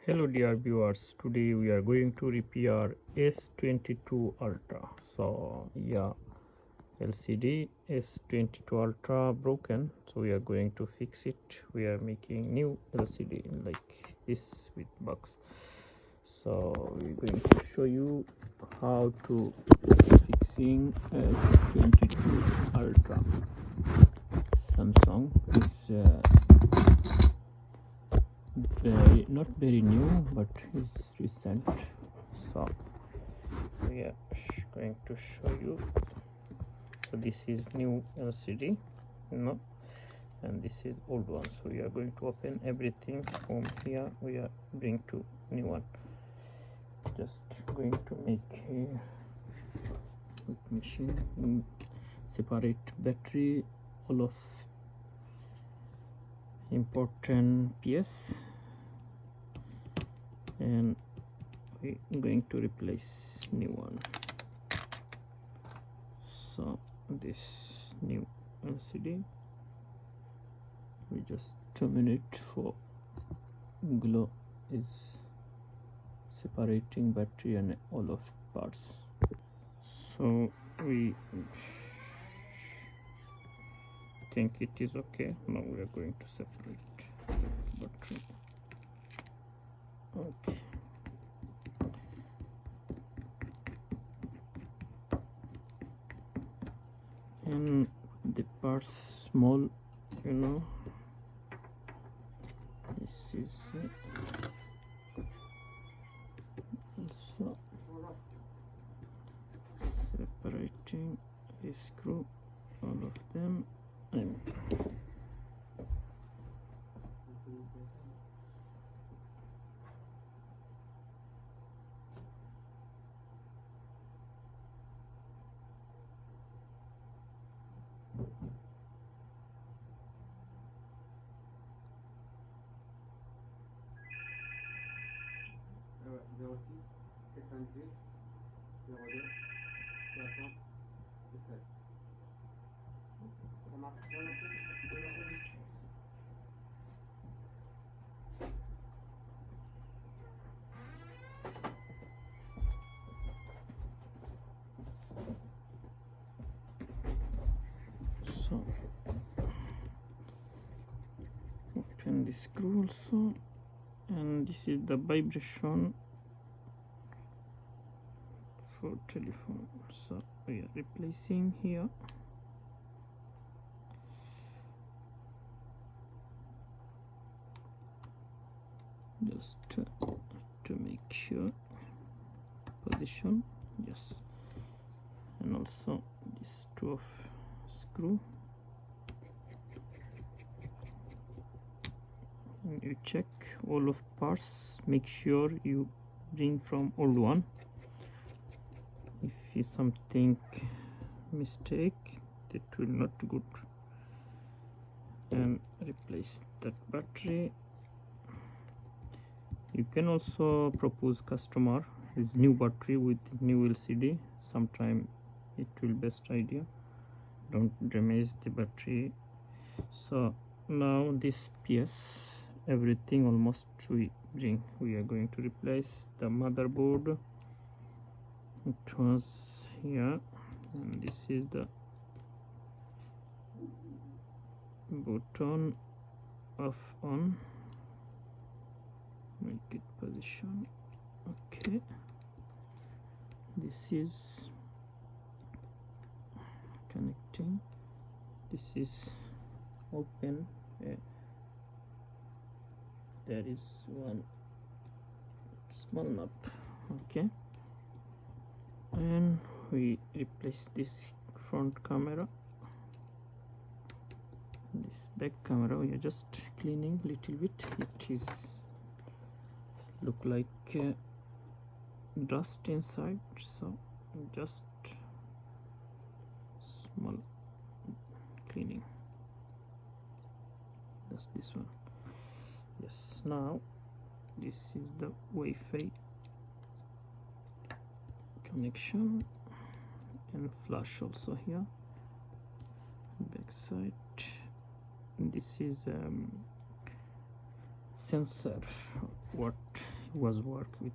Hello dear viewers, today we are going to repair S22 Ultra. So yeah, LCD S22 Ultra broken, so we are going to fix it. We are making new LCD like this with box. So we're going to show you how to fixing S22 Ultra. Samsung is not very new, but is recent. So we are going to show you. So this is new LCD, and this is old one. So we are going to open everything from here. We are bring to new one. Just going to make a machine, separate battery, all of important PS, and we're going to replace new one. So this new LCD, we just 2 minutes for glow is separating battery and all of parts. So we think it is okay. Now we are going to separate battery. Okay. And the parts small, this is also separating a screw, all of them, and so open the screw also, and this is the vibration for telephone. So we are replacing here. Just to make sure position, yes, and also this 12 screw. And you check all of parts, make sure you bring from old one. If you something mistake, that will not good, and replace that battery. You can also propose customer his new battery with new LCD. Sometime it will best idea, don't damage the battery. So now this PS, everything almost we bring. We are going to replace the motherboard. It was here, and this is the button off on, make it position. Okay, this is connecting, this is open. There is one small nut. Okay, and we replace this front camera, this back camera. We are just cleaning little bit. It is look like dust inside, so just small cleaning. That's this one. Yes, now this is the Wi-Fi connection, and flash also here, back side. This is sensor what was it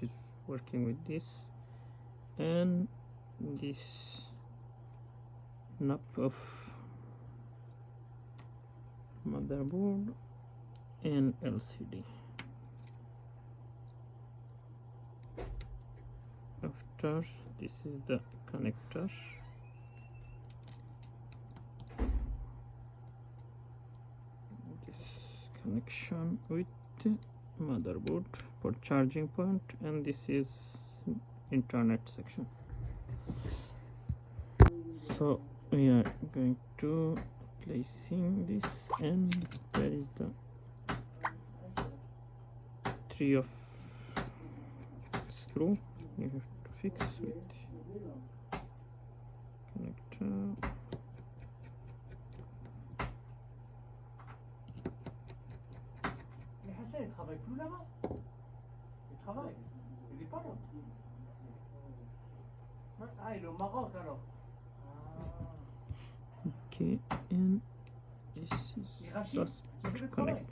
is working with this and this knob of motherboard and LCD. After this is the connector. This connection with motherboard for charging point, and this is internet section. So we are going to placing this, and there is the 3 of screw you have to fix with connector. Il travaille plus là-bas. Il travaille. Il est pas là. Ah, il est au Maroc alors. Okay, and this is just connect.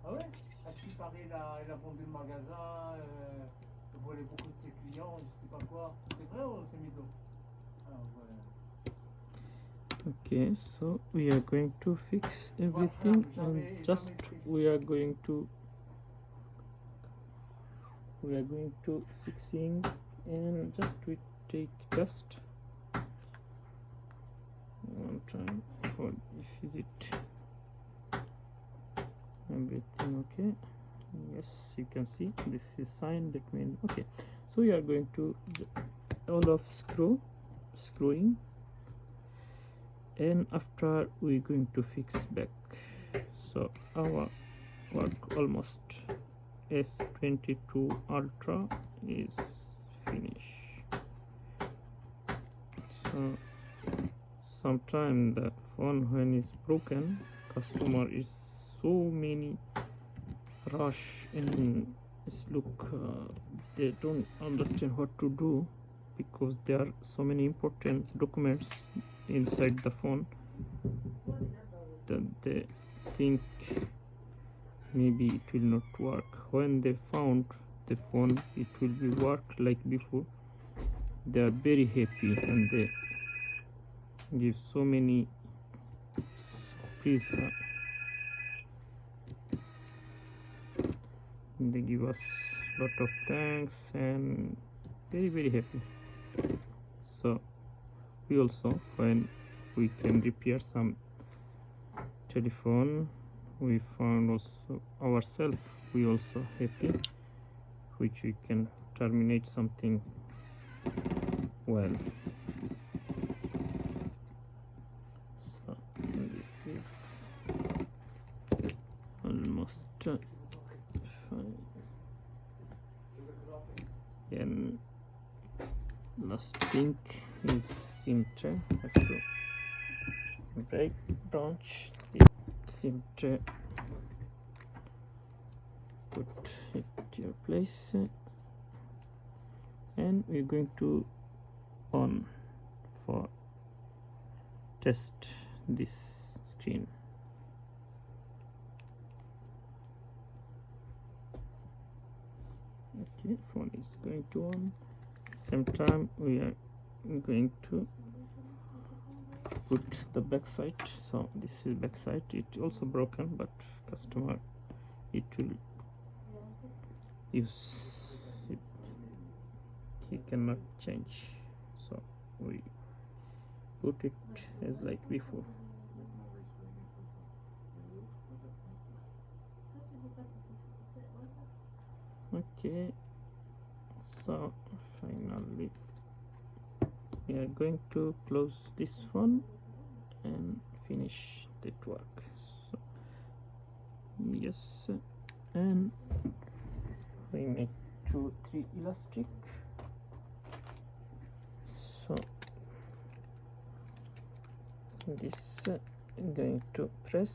Ah ouais? À ce qui paraît, il a vendu le magasin, il volait beaucoup de ses clients, je sais pas quoi. C'est vrai ou c'est mytho? Ah ouais. Okay, so we are going to fix everything, and just we are going to fixing, and just we take test one time for if is it everything okay. Yes, you can see this is sign, that means okay. So we are going to all of screwing, and after we're going to fix back. So our work almost S22 Ultra is finished. So sometimes the phone when is broken, customer is so many rush and look they don't understand what to do, because there are so many important documents inside the phone that they think maybe it will not work. When they found the phone it will be work like before, they are very happy, and they give so many surprise. They give us lot of thanks and very happy. So we also, when we can repair some telephone, we found also ourselves, we also happy, which we can terminate something well. So this is almost fine. And last thing is SIM tray. Have to break branch the SIM tray, put it to your place, and we're going to on for test this screen. Okay, phone is going to on. Same time we are going to put the back side. So this is back side, it's also broken, but customer it will use it, he cannot change, so we put it as like before. Okay, so finally we are going to close this one and finish that work. So yes, and we make 2-3 elastic. So this going to press,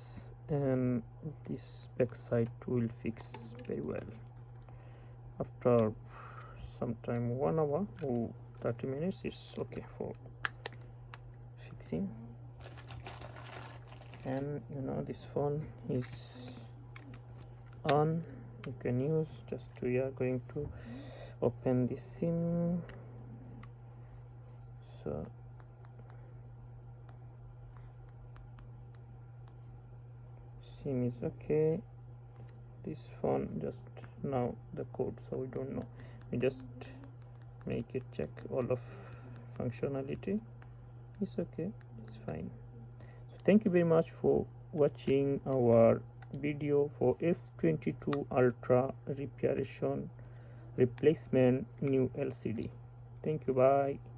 and this back side will fix very well. After sometime 1 hour or 30 minutes is okay for fixing. And you know, this phone is on you can use. Just we are going to open the SIM. So SIM is okay. This phone just now the code, so we don't know. We just make it check all of functionality. It's okay, it's fine. So thank you very much for watching our video for S22 Ultra reparation replacement new LCD. Thank you, bye.